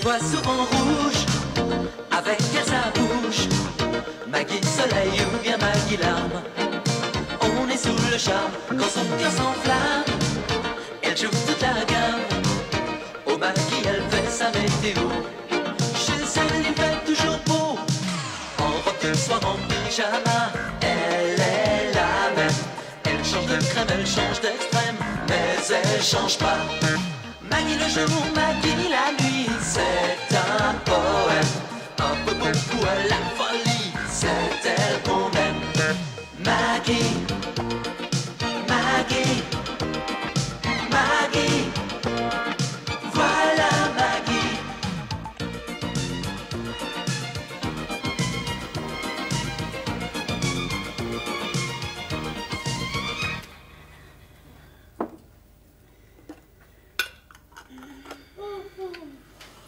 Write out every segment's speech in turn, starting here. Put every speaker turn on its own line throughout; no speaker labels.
vois souvent rouge, avec elle sa bouche. Maggie soleil ou bien Maggie larme, on est sous le charme quand son cœur s'enflamme. Elle joue toute la gamme, au Maggie elle fait sa météo. Chez elle il fait toujours beau, en robe de soir, en pyjama. Elle est la même, elle change de crème, elle change d'extrême, mais elle change pas. Maggie le jour, Maggie la nuit, c'est un poème, un peu beaucoup à la folie, c'est elle qu'on aime. Maggie, Maggie, Maggie, voilà Maggie.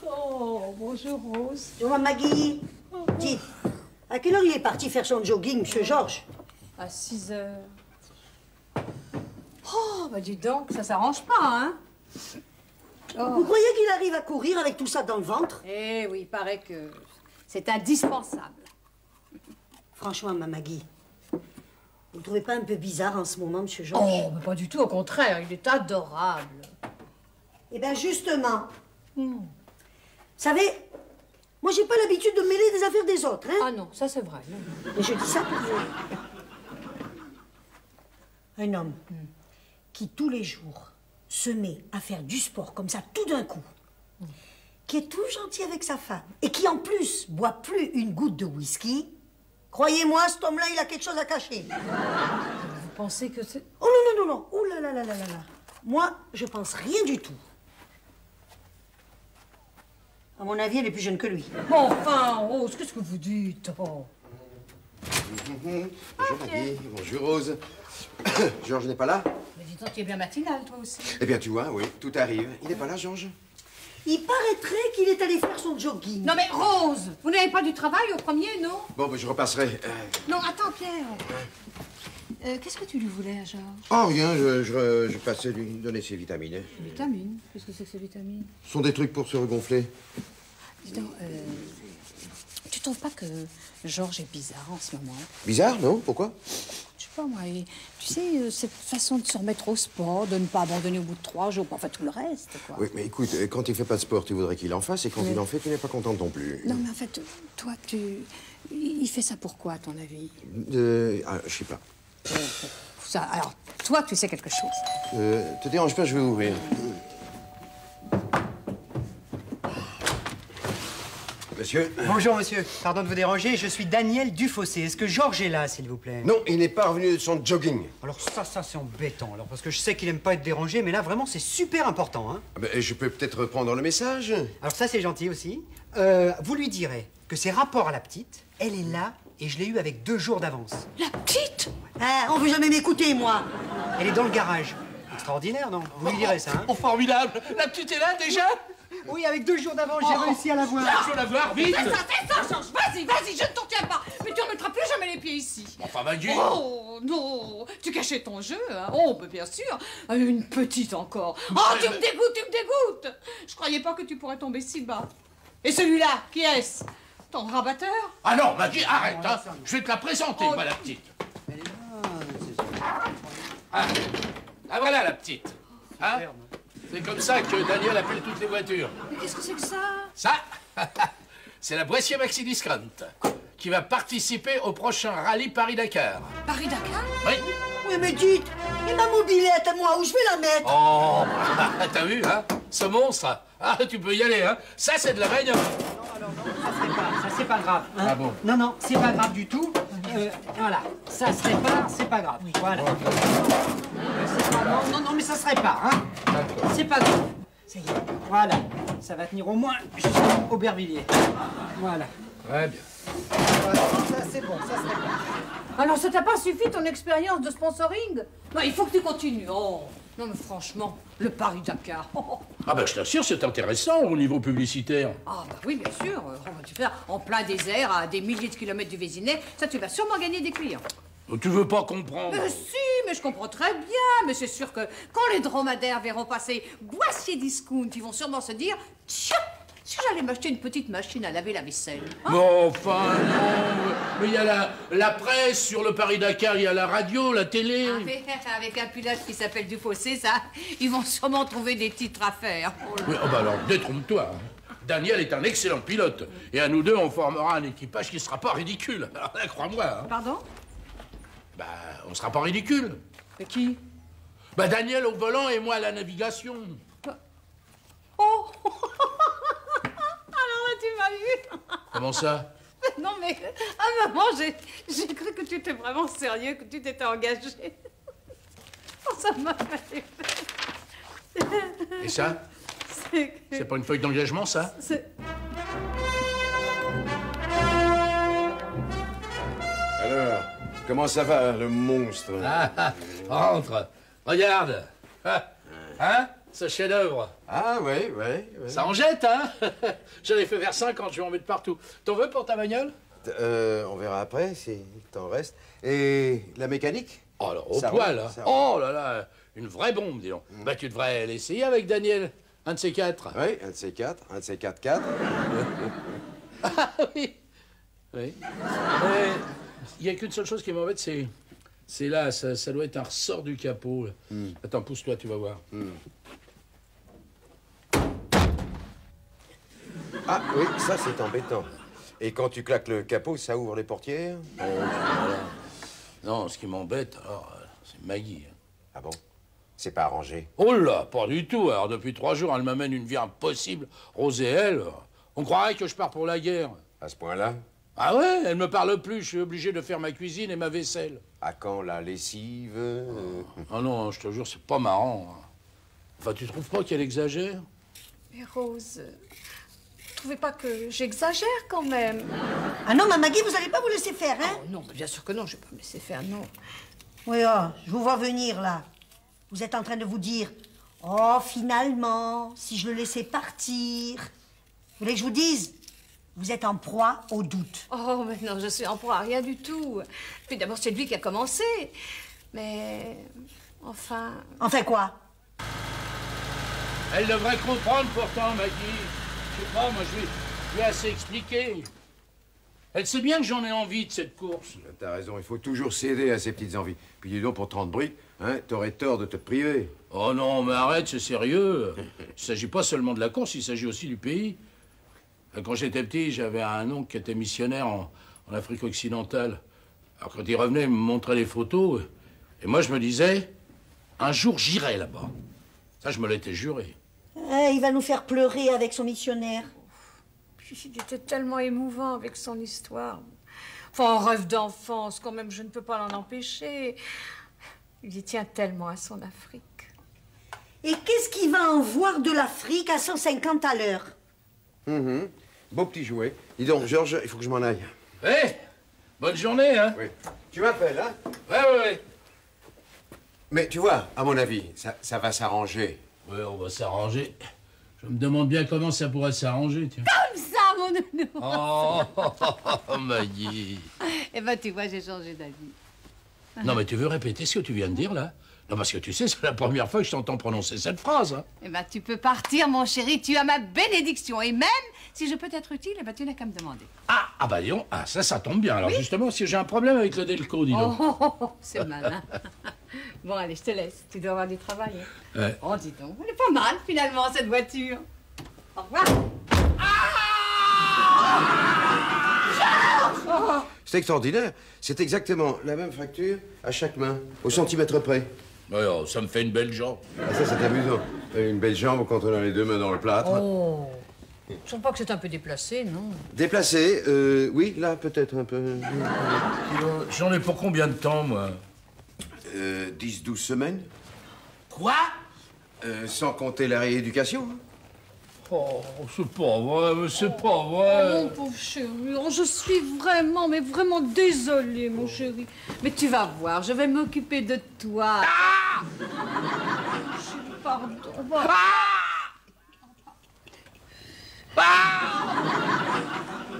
Oh, bonjour Rose.
Bonjour Maggie. Dites, à quelle heure il est parti faire son jogging, Monsieur Georges?
À 6 heures. Oh, bah dis donc, ça s'arrange pas, hein?
Vous croyez qu'il arrive à courir avec tout ça dans le ventre?
Eh oui, il paraît que c'est indispensable.
Franchement, ma Maggie, vous ne trouvez pas un peu bizarre en ce moment, Monsieur Georges?
Oh, mais pas du tout, au contraire, il est adorable.
Eh bien, justement, vous savez, moi, j'ai pas l'habitude de me mêler des affaires des autres, hein?
Ah non, ça c'est vrai. Non.
Mais je dis ça pour vous. Un homme qui, tous les jours, se met à faire du sport comme ça, tout d'un coup, qui est tout gentil avec sa femme, et qui, en plus, boit plus une goutte de whisky, croyez-moi, cet homme-là, il a quelque chose à cacher.
Vous pensez que c'est...
Oh non, non, non, non. Oh là là là là là là. Moi, je pense rien du tout. À mon avis, elle est plus jeune que lui.
Enfin, Rose, qu'est-ce que vous dites? Oh.
Bonjour Maggie, bonjour Rose. Georges n'est pas là?
Mais dis donc, tu es bien matinale, toi aussi.
Eh bien, tu vois, oui, tout arrive. Il n'est pas là, Georges?
Il paraîtrait qu'il est allé faire son jogging.
Non mais Rose, vous n'avez pas du travail au premier, non?
Bon, ben, je repasserai.
Non, attends, Pierre. Qu'est-ce que tu lui voulais à Georges?
Oh, rien, je passais lui donner ses vitamines.
Vitamines? Qu'est-ce que c'est que ces vitamines?
Ce sont des trucs pour se regonfler.
Dis donc, tu trouves pas que Georges est bizarre en ce moment?
Bizarre, non? Pourquoi?
Je sais pas, moi. Tu sais, cette façon de se remettre au sport, de ne pas abandonner au bout de 3 jours, enfin tout le reste, quoi.
Oui, mais écoute, quand il fait pas de sport, tu voudrais qu'il en fasse, et quand il en fait, tu n'es pas contente non plus.
Non, mais en fait, toi, il fait ça pourquoi, à ton avis?
Je sais pas.
Ça, alors, toi, tu sais quelque chose.
Te dérange pas, je vais ouvrir. Monsieur?
Bonjour, monsieur. Pardon de vous déranger, je suis Daniel Dufossé. Est-ce que Georges est là, s'il vous plaît?
Non, il n'est pas revenu de son jogging.
Alors ça c'est embêtant, alors, parce que je sais qu'il aime pas être dérangé, mais là, vraiment, c'est super important, hein.
Ah ben, je peux peut-être reprendre le message?
Alors ça, c'est gentil aussi. Vous lui direz que ses rapports à la petite, elle est là, et je l'ai eu avec 2 jours d'avance.
La petite?
Ah, on veut jamais m'écouter, moi.
Elle est dans le garage. Extraordinaire, non? Vous lui direz ça, hein?
Oh, formidable! La petite est là, déjà?
Oui, avec 2 jours d'avance, j'ai réussi à la voir.
Je veux la voir, vite!
Fais ça, Georges. Vas-y, vas-y, je ne t'en tiens pas. Mais tu ne remettras plus jamais les pieds ici.
Enfin, Maggie!
Oh, non. Tu cachais ton jeu, hein? Oh, bah, bien sûr. Une petite encore. Oh, tu me dégoûtes, tu me dégoûtes. Je croyais pas que tu pourrais tomber si bas. Et celui-là, qui est-ce? Ton rabatteur?
Ah non, Maggie, arrête, hein! Je vais te la présenter, moi, la petite. Ah, voilà, la petite. Hein? C'est comme ça que Daniel appelle toutes les voitures.
Mais qu'est-ce que c'est que ça?
Ça, c'est la Boissier Maxi Discount, qui va participer au prochain rallye Paris-Dakar.
Paris-Dakar?
Oui.
Oui, mais dites, et ma mobilette à moi, où je vais la mettre?
Oh, t'as vu, hein? Ce monstre. Ah, tu peux y aller, hein? Ça, c'est de la bagnole.
Ça, c'est pas grave. Hein?
Ah bon?
Non, non, c'est pas grave du tout. Voilà, ça se répare, c'est pas grave. Voilà. Non, mais ça se répare, hein. C'est pas grave. Ça y est, voilà. Ça va tenir au moins jusqu'au Aubervilliers. Voilà.
Très bien.
Voilà, ça c'est bon, ça se répare.
Alors, ça t'a pas suffi ton expérience de sponsoring? Non, il faut que tu continues. Oh, non, mais franchement, le Paris-Dakar. Oh.
Ah ben, je t'assure, c'est intéressant au niveau publicitaire.
Ah, bah oui, bien sûr. Tu fais ça en plein désert, à des milliers de kilomètres du Vésinet. Ça, tu vas sûrement gagner des clients.
Tu veux pas comprendre?
Si, mais je comprends très bien. Mais c'est sûr que quand les dromadaires verront passer Boissier Discount, ils vont sûrement se dire: tiens, si j'allais m'acheter une petite machine à laver la vaisselle. Hein?
Mais enfin, non. Mais il y a la presse sur le Paris-Dakar, il y a la radio, la télé.
Avec un pilote qui s'appelle Dufossé, ça, ils vont sûrement trouver des titres à faire.
Oui, oh bah alors, détrompe-toi. Daniel est un excellent pilote. Et à nous deux, on formera un équipage qui ne sera pas ridicule. Alors là, crois-moi. Hein.
Pardon?
Bah, on ne sera pas ridicule.
Mais qui?
Bah, Daniel au volant et moi à la navigation.
Oh. Alors là, tu m'as eu.
Comment ça?
Non, mais à un moment, j'ai cru que tu étais vraiment sérieux, que tu t'étais engagé. Oh, ça m'a fait peur.
Et ça? C'est pas une feuille d'engagement, ça?
Alors, comment ça va, le monstre?
Rentre. Regarde. Hein? Ce chef-d'œuvre.
Ah, oui.
Ça en jette, hein? J'en ai fait vers 50, je vais en mettre partout. T'en veux pour ta bagnole?
On verra après, si t'en reste. Et la mécanique?
Oh, alors, au
Ça
poil,
roule,
hein.
ça roule.
Oh là là, une vraie bombe, dis donc. Bah, tu devrais l'essayer avec Daniel. Un de ces quatre.
Oui, un de ces quatre, 4.
Ah oui. Oui. Il n'y a qu'une seule chose qui m'embête, c'est là, ça doit être un ressort du capot. Là. Attends, pousse-toi, tu vas voir.
Ah, oui, ça, c'est embêtant. Et quand tu claques le capot, ça ouvre les portières?
Oh, voilà. Non, ce qui m'embête, alors, c'est Maggie.
Ah bon? C'est pas arrangé?
Oh là, pas du tout. Alors, depuis 3 jours, elle m'amène une vie impossible. Rose et elle, on croirait que je pars pour la guerre.
À ce point-là?
Ah ouais, elle me parle plus. Je suis obligé de faire ma cuisine et ma vaisselle.
À quand la lessive?
Ah non, je te jure, c'est pas marrant. Enfin, tu trouves pas qu'elle exagère?
Mais Rose, vous trouvez pas que j'exagère quand même?
Ah non, ma Maggie, vous allez pas vous laisser faire, hein?
Oh non, mais bien sûr que non, je vais pas me laisser faire, non.
Oui, oh, je vous vois venir, là. Vous êtes en train de vous dire, oh, finalement, si je le laissais partir. Vous voulez que je vous dise? Vous êtes en proie au doute.
Oh, mais non, je suis en proie à rien du tout. Puis d'abord, c'est lui qui a commencé. Mais, enfin...
Enfin quoi?
Elle devrait comprendre pourtant, Maggie. Je sais pas, moi, je lui ai assez expliqué. Elle sait bien que j'en ai envie de cette course.
T'as raison, il faut toujours céder à ses petites envies. Puis dis donc, pour 30 briques, hein, t'aurais tort de te priver.
Oh non, mais arrête, c'est sérieux. Il s'agit pas seulement de la course, il s'agit aussi du pays. Quand j'étais petit, j'avais un oncle qui était missionnaire en Afrique occidentale. Alors quand il revenait, il me montrait des photos. Et moi, je me disais, un jour, j'irai là-bas. Ça, je me l'étais juré.
Il va nous faire pleurer avec son missionnaire.
Puis il était tellement émouvant avec son histoire. Enfin, un rêve d'enfance, quand même, je ne peux pas l'en empêcher. Il y tient tellement à son Afrique.
Et qu'est-ce qu'il va en voir de l'Afrique à 150 à l'heure?
Beau petit jouet. Dis donc, Georges, il faut que je m'en aille.
Hé, bonne journée, hein?
Oui. Tu m'appelles, hein?
Ouais.
Mais tu vois, à mon avis, ça va s'arranger.
Ouais, on va s'arranger. Je me demande bien comment ça pourrait s'arranger, tiens.
Comme ça, mon nounou!
Oh, Maggie.
Eh ben, tu vois, j'ai changé d'avis.
Non, mais tu veux répéter ce que tu viens de dire, là? Non, parce que tu sais, c'est la première fois que je t'entends prononcer cette phrase, hein.
Eh ben, tu peux partir, mon chéri. Tu as ma bénédiction. Et même, si je peux t'être utile, eh ben, tu n'as qu'à me demander.
Ah bah dis donc, ça tombe bien. Alors justement, si j'ai un problème avec le Delco, dis donc.
C'est malin. Bon, allez, je te laisse. Tu dois avoir du travail. Hein.
Ouais.
Oh, dis donc, elle est pas mal, finalement, cette voiture. Au revoir.
C'est extraordinaire. C'est exactement la même fracture à chaque main, au centimètre près.
Ouais, oh, ça me fait une belle jambe.
Ah, ça, c'est amusant. Une belle jambe quand on a les deux mains dans le plâtre.
Oh, je sens pas que c'est un peu déplacé, non?
Déplacé, oui, là, peut-être un peu.
J'en ai pour combien de temps, moi?
10-12 semaines.
Quoi?
Sans compter la rééducation.
Oh, c'est pas vrai, mais c'est pas vrai.
Mon pauvre chéri, oh, je suis vraiment, mais vraiment désolée, mon chéri. Mais tu vas voir, je vais m'occuper de toi. Ah! Chéri, pardon.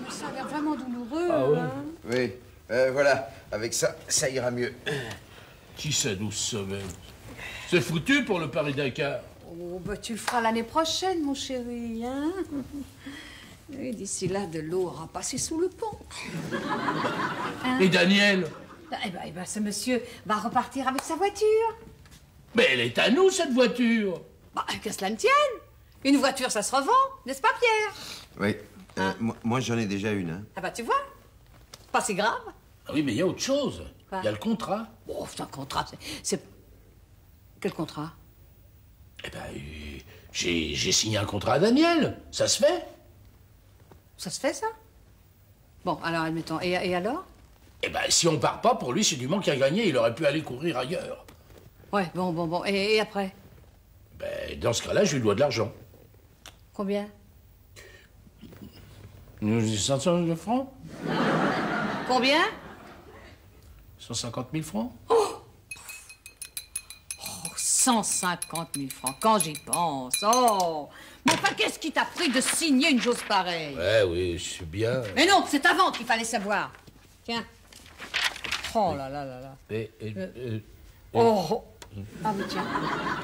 Ça a l'air vraiment douloureux, hein?
Oui, voilà. Avec ça, ça ira mieux.
Qui c'est 12 semaines? C'est foutu pour le Paris-Dakar.
Oh, bah tu le feras l'année prochaine, mon chéri, hein? Et d'ici là, de l'eau aura passé sous le pont.
Hein? Et Daniel?
Eh ben, ce monsieur va repartir avec sa voiture.
Mais elle est à nous, cette voiture.
Bah, que cela ne tienne. Une voiture, ça se revend, n'est-ce pas, Pierre?
Oui. Moi, j'en ai déjà une. Hein.
Ah bah, tu vois, pas si grave.
Ah oui, mais il y a autre chose.
Quoi?
Il y a le contrat.
Oh, c'est un contrat, c'est... Quel contrat?
Eh ben, j'ai signé un contrat à Daniel. Ça se fait.
Ça se fait, ça? Bon, alors, admettons. Et alors?
Eh ben, si on part pas, pour lui, c'est du manque à gagner. Il aurait pu aller courir ailleurs.
Ouais, bon. Et après?
Ben, dans ce cas-là, je lui dois de l'argent.
Combien?
500 000 francs.
Combien?
150 000 francs.
Oh, 150 000 francs, quand j'y pense. Oh! Mais enfin, qu'est-ce qui t'a pris de signer une chose pareille?
Ouais, oui, je sais bien.
Mais non, c'est avant qu'il fallait savoir. Tiens. Oh là là là là. Oh. Ah oui, tiens.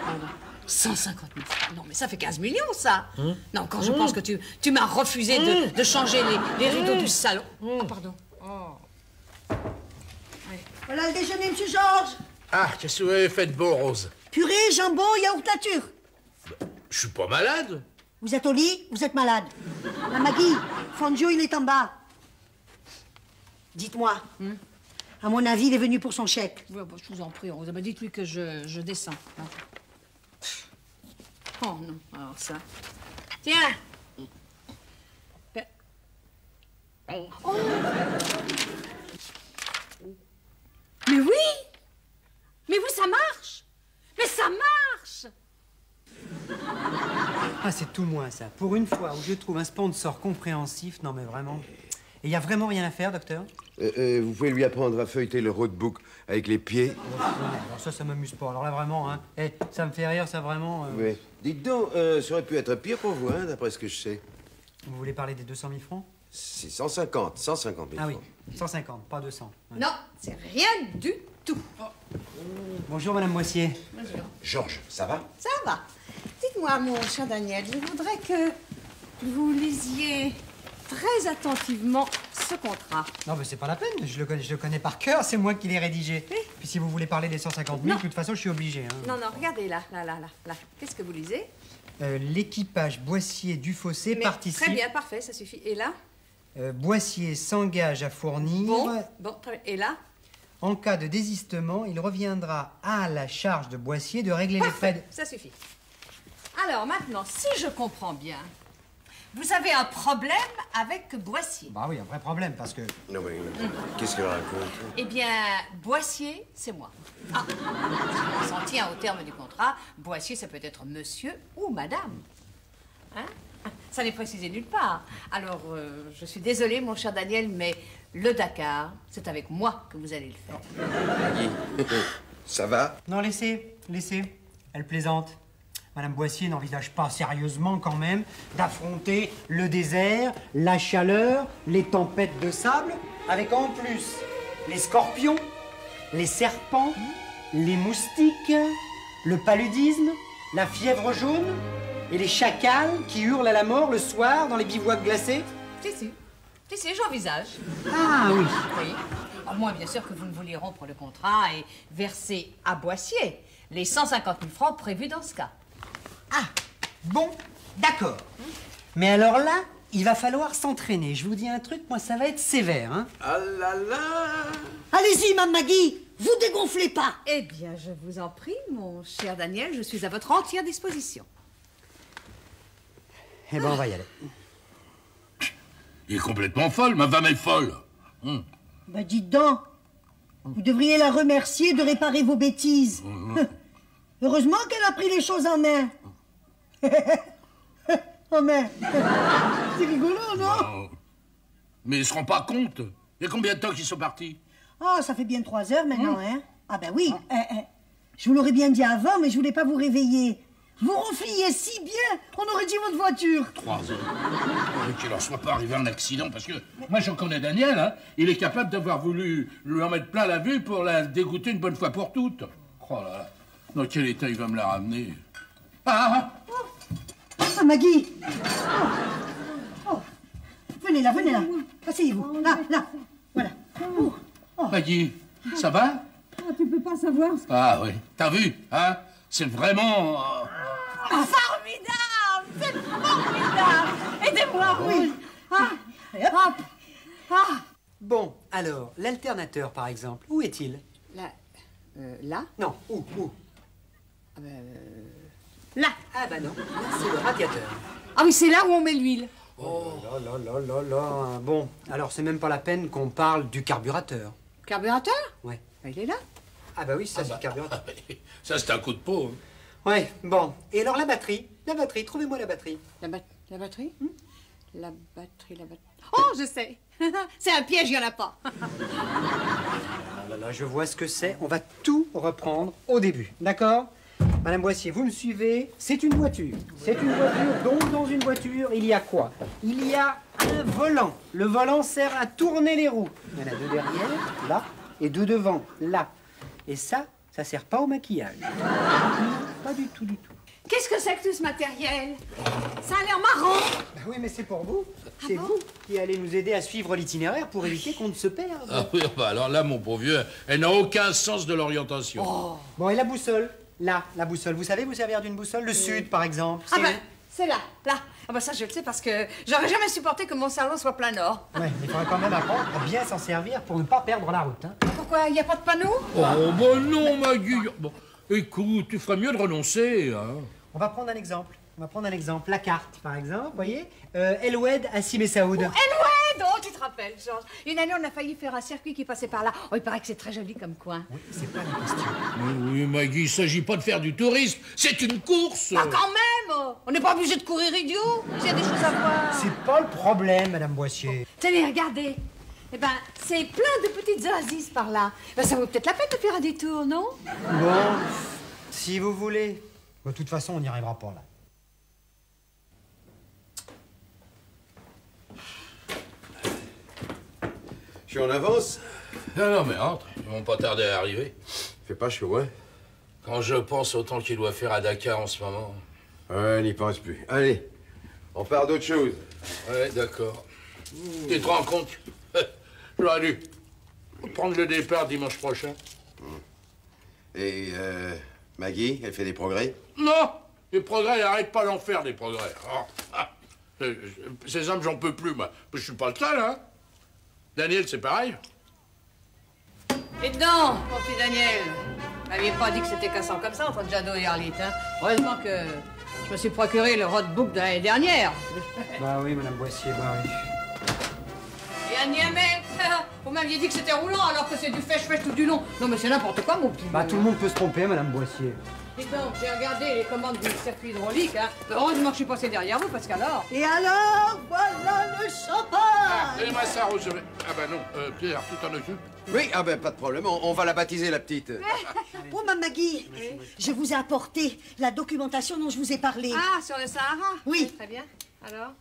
Pardon. 150 000 francs. Non, mais ça fait 15 millions, ça. Non, quand je pense que tu m'as refusé de changer les rideaux du salon. Oh, pardon. Oh.
Voilà le déjeuner, monsieur Georges.
Ah, qu'est-ce que vous avez fait de beau, Rose?
Purée, jambon, yaourt nature.
Je suis pas malade.
Vous êtes au lit, vous êtes malade. La Maggie, Fangio, il est en bas. Dites-moi, à mon avis, il est venu pour son chèque.
Ouais, bah, je vous en prie, Rose. Bah, dites-lui que je descends. Hein. Oh non, alors ça. Tiens. Ben... Oh. Mais oui! Mais oui, ça marche! Mais ça marche!
Ah, c'est tout moins, ça. Pour une fois où je trouve un sponsor compréhensif, non mais vraiment... Et il n'y a vraiment rien à faire, docteur?
Vous pouvez lui apprendre à feuilleter le roadbook avec les pieds.
Alors ça m'amuse pas. Alors là, vraiment, hein. Eh, ça me fait rire, ça, vraiment...
Oui. Dites donc, ça aurait pu être pire pour vous, hein, d'après ce que je sais.
Vous voulez parler des 200 000 francs?
C'est 150 000
Ah oui,
francs.
150, pas 200. Ouais.
Non, c'est rien du tout.
Bonjour, Madame Boissier.
Bonjour.
Georges, ça va?
Ça va. Dites-moi, mon cher Daniel, je voudrais que vous lisiez très attentivement ce contrat.
Non, mais c'est pas la peine, je le connais par cœur, c'est moi qui l'ai rédigé. Oui. Puis si vous voulez parler des 150 000, de toute façon, je suis obligé. Hein.
Non, regardez là. Qu'est-ce que vous lisez?
L'équipage Boissier du Fossé participe...
Très bien, parfait, ça suffit. Et là?
Boissier s'engage à fournir...
Bon, très bien. Et là?
En cas de désistement, il reviendra à la charge de Boissier de régler les frais de...
Ça suffit. Alors maintenant, si je comprends bien, vous avez un problème avec Boissier.
Bah oui, un vrai problème, parce que...
Non, mais qu'est-ce qu'elle raconte?
Eh bien, Boissier, c'est moi. Ah, si on s'en tient au terme du contrat, Boissier, ça peut être monsieur ou madame. Hein? Ça n'est précisé nulle part. Alors, je suis désolée, mon cher Daniel, mais le Dakar, c'est avec moi que vous allez le faire.
Ça va?
Non, laissez. Elle plaisante. Madame Boissier n'envisage pas sérieusement, quand même, d'affronter le désert, la chaleur, les tempêtes de sable, avec en plus les scorpions, les serpents, les moustiques, le paludisme, la fièvre jaune et les chacals qui hurlent à la mort le soir dans les bivouacs glacés.
Si, j'envisage.
Ah oui.
Oui. À moins, bien sûr, que vous ne vouliez rompre le contrat et verser à Boissier les 150 000 francs prévus dans ce cas.
Ah, bon, d'accord. Mais alors là, il va falloir s'entraîner. Je vous dis un truc, moi, ça va être sévère, hein.
Ah là là!
Allez-y, Mme Maggie, vous dégonflez pas.
Eh bien, je vous en prie, mon cher Daniel, je suis à votre entière disposition.
Eh ben, on va y aller.
Il est complètement folle, ma femme est folle.
Bah, dites donc, vous devriez la remercier de réparer vos bêtises. Heureusement qu'elle a pris les choses en main. En main. C'est rigolo, non?
Mais ils se rendent pas compte. Il y a combien de temps qu'ils sont partis?
Ah, ça fait bien 3 heures maintenant, hein? Ah ben oui. Je vous l'aurais bien dit avant, mais je voulais pas vous réveiller. Vous ronfliez si bien, on aurait dit votre voiture.
3 heures. Qu'il leur soit pas arrivé un accident, parce que moi j'en connais Daniel, hein. Il est capable d'avoir voulu lui en mettre plein la vue pour la dégoûter une bonne fois pour toutes. Oh là là. Dans quel état il va me la ramener? Ah,
Ah, Maggie. Oh. Venez là, asseyez-vous. Là, voilà.
Maggie, ça va?
Ah, tu peux pas savoir.
Ah oui, t'as vu, hein? C'est vraiment...
Formidable! C'est formidable! Aidez-moi, oui.
Bon, alors, l'alternateur, par exemple, où est-il?
Là?
Non, où?
Là.
Ah bah non, là, c'est le radiateur.
Ah oui, c'est là où on met l'huile.
Oh là. Bon, alors c'est même pas la peine qu'on parle du carburateur.
Carburateur?
Ouais.
Il est là.
Ah bah oui, ça c'est le carburateur.
Ça, c'est un coup de peau.
Ouais, bon. Et alors la batterie, trouvez-moi la batterie.
La batterie? La batterie. Oh, je sais. C'est un piège, il n'y en a pas.
Là, je vois ce que c'est. On va tout reprendre au début, d'accord? Madame Boissier, vous me suivez? C'est une voiture. Donc dans une voiture, il y a quoi? Il y a un volant. Le volant sert à tourner les roues. Il y en a 2 derrière, là, et 2 devant, là. Et ça sert pas au maquillage. Pas du tout.
Qu'est-ce que c'est que tout ce matériel? Ça a l'air marrant.
Bah oui, mais c'est pour vous. C'est vous qui allez nous aider à suivre l'itinéraire pour éviter qu'on ne se perde.
Ah oui, bah alors là, mon pauvre vieux, elle n'a aucun sens de l'orientation.
Oh. Bon, et la boussole? Là, la boussole. Vous savez vous servir d'une boussole? Le sud, par exemple.
Ah ben, c'est là. Ah ben ça, je le sais parce que j'aurais jamais supporté que mon salon soit plein nord.
Ouais, mais il faudrait quand même apprendre à bien s'en servir pour ne pas perdre la route, hein.
Pourquoi? Il n'y a pas de panneau?
Oh, bon non, Maggie. Bon, écoute, tu ferais mieux de renoncer, hein.
On va prendre un exemple. La carte, par exemple, vous voyez. El Oued à Sime Saoud.
El Oued! Oh, tu te rappelles, Georges? Une année, on a failli faire un circuit qui passait par là. Oh, il paraît que c'est très joli comme coin.
Oui, c'est pas la question.
Oui, Maggie, il s'agit pas de faire du tourisme, c'est une course.
Ah, quand même! On n'est pas obligé de courir idiot. Il y a des choses à voir.
C'est pas le problème, Madame Boissier.
Tenez, regardez. Eh ben, c'est plein de petites oasis par là. Ben, ça vaut peut-être la peine de faire un détour, non?
Bon, si vous voulez. De toute façon, on n'y arrivera pas, là.
Je suis en avance.
Non, mais entre, ils vont pas tarder à arriver.
Fait pas chaud, hein?
Quand je pense au temps qu'il doit faire à Dakar en ce moment.
Ouais, n'y pense plus. Allez, on part d'autre chose.
Ouais, d'accord. Tu te rends compte? J'aurais dû prendre le départ dimanche prochain.
Et, Maggie, elle fait des progrès?
Non! Les progrès, elle arrête pas d'en faire, des progrès. Ces hommes, j'en peux plus, moi. Je suis pas le seul, hein? Daniel, c'est pareil.
Et dedans, mon petit Daniel. Vous m'aviez pas dit que c'était cassant comme ça entre Jadot et Arlette, hein? Heureusement que je me suis procuré le roadbook de l'année dernière.
Bah oui, Madame Boissier, bah oui.
Et à Niamey, vous m'aviez dit que c'était roulant alors que c'est du fèche-fèche tout du long. Non, mais c'est n'importe quoi, mon petit.
Bah tout le monde peut se tromper, Madame Boissier.
Et donc, j'ai regardé les commandes du circuit hydraulique, hein. Heureusement que je suis passé derrière vous, parce qu'alors...
Et alors, voilà le champagne.
Donnez-moi ça, Rose. Ah bah non, Pierre, tu t'en occupes?
Oui, ah ben pas de problème, on va la baptiser, la petite.
Oh, ma Maggie, je vous ai apporté la documentation dont je vous ai parlé.
Ah, sur le Sahara?
Oui.
Très bien. Alors?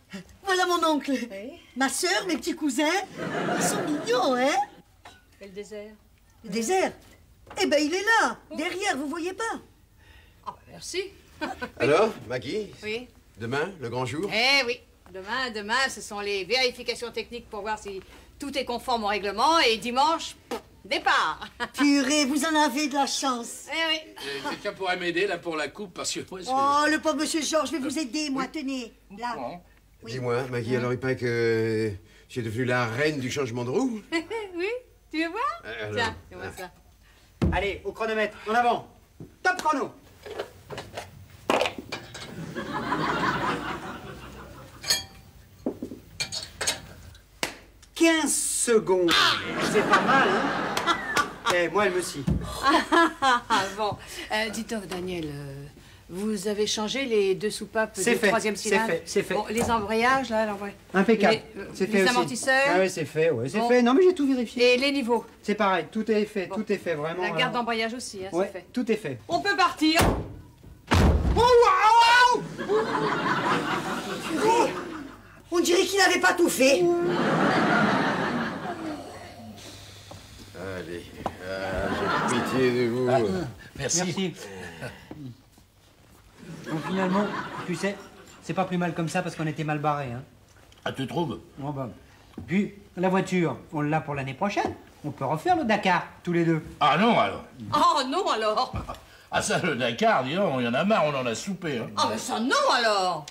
Voilà mon oncle.
Oui.
Ma sœur, mes petits cousins, ils sont mignons, hein?
Et le désert?
Le désert? Eh ben, il est là, derrière, vous voyez pas?
Ah, bah, merci.
Alors, Maggie,
Oui.
demain, le grand jour?
Eh oui. Demain, ce sont les vérifications techniques pour voir si tout est conforme au règlement. Et dimanche, départ.
Purée, vous en avez de la chance.
Eh oui.
Quelqu'un pourrait m'aider, là, pour la coupe, parce que moi,
Oh, le pauvre monsieur Georges, je vais vous aider, moi, tenez. Là. Oui.
Dis-moi, Maggie, alors il paraît que j'ai devenu la reine du changement de roue?
Oui. Tu veux voir?
Alors,
Tiens, fais-moi ça.
Allez, au chronomètre, en avant. Top chrono. « 15 secondes. C'est pas mal, hein? Eh, moi, elle me scie.
Bon, dites donc, Daniel, vous avez changé les 2 soupapes du
C'est fait,
3e cylindre?
c'est fait.
Bon, les embrayages, là,
Impeccable. C'est
les
fait aussi.
amortisseurs?
Ah oui, c'est fait, ouais, c'est
Bon.
fait. Non, mais j'ai tout vérifié.
Et les niveaux?
C'est pareil, tout est fait,
Bon.
tout est fait, vraiment.
La garde
alors.
d'embrayage aussi, hein,
Ouais,
c'est fait.
tout est fait.
On peut partir.
Oh, waouh! Purée, on dirait qu'il n'avait pas tout fait.
Allez, j'ai pitié de vous.
Merci.
Merci. Donc finalement, tu sais, c'est pas plus mal comme ça parce qu'on était mal barrés. Hein.
Ah, tu trouves?
Oh, bah. Puis, la voiture, on l'a pour l'année prochaine. On peut refaire le Dakar, tous les deux.
Ah non, alors.
Oh non alors.
Ah ça, le Dakar, dis donc, il y en a marre, on en a soupé. Hein.
Ah mais ça non alors.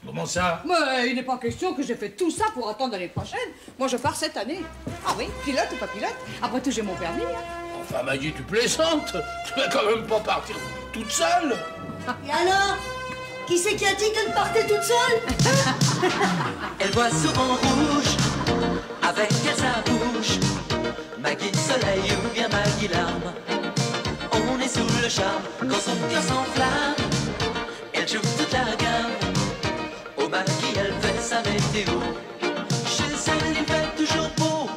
Comment ça?
Mais il n'est pas question que j'ai fait tout ça pour attendre l'année prochaine. Moi je pars cette année. Ah oui, pilote ou pas pilote. Après tout j'ai mon permis. Hein.
Enfin, Maggie, tu plaisantes. Tu vas quand même pas partir toute seule.
Et alors? Qui c'est qui a dit qu'elle partait toute seule?
Elle voit souvent rouge, avec elle sa bouche. Maggie soleil ou bien Maggie larme. On est sous le charme quand son cœur s'enflamme. Elle joue toute la gamme. Au Maggie elle fait sa météo. Chez elle il fait toujours beau.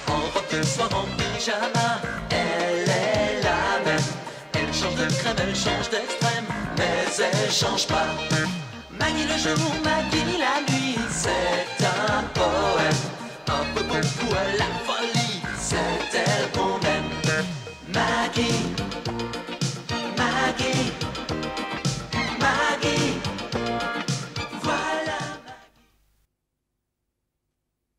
En robe de soir, en pyjama. Elle est la même. Elle change de crème, elle change d'extrême. Mais elle change pas. Maggie le jour, Maggie la nuit.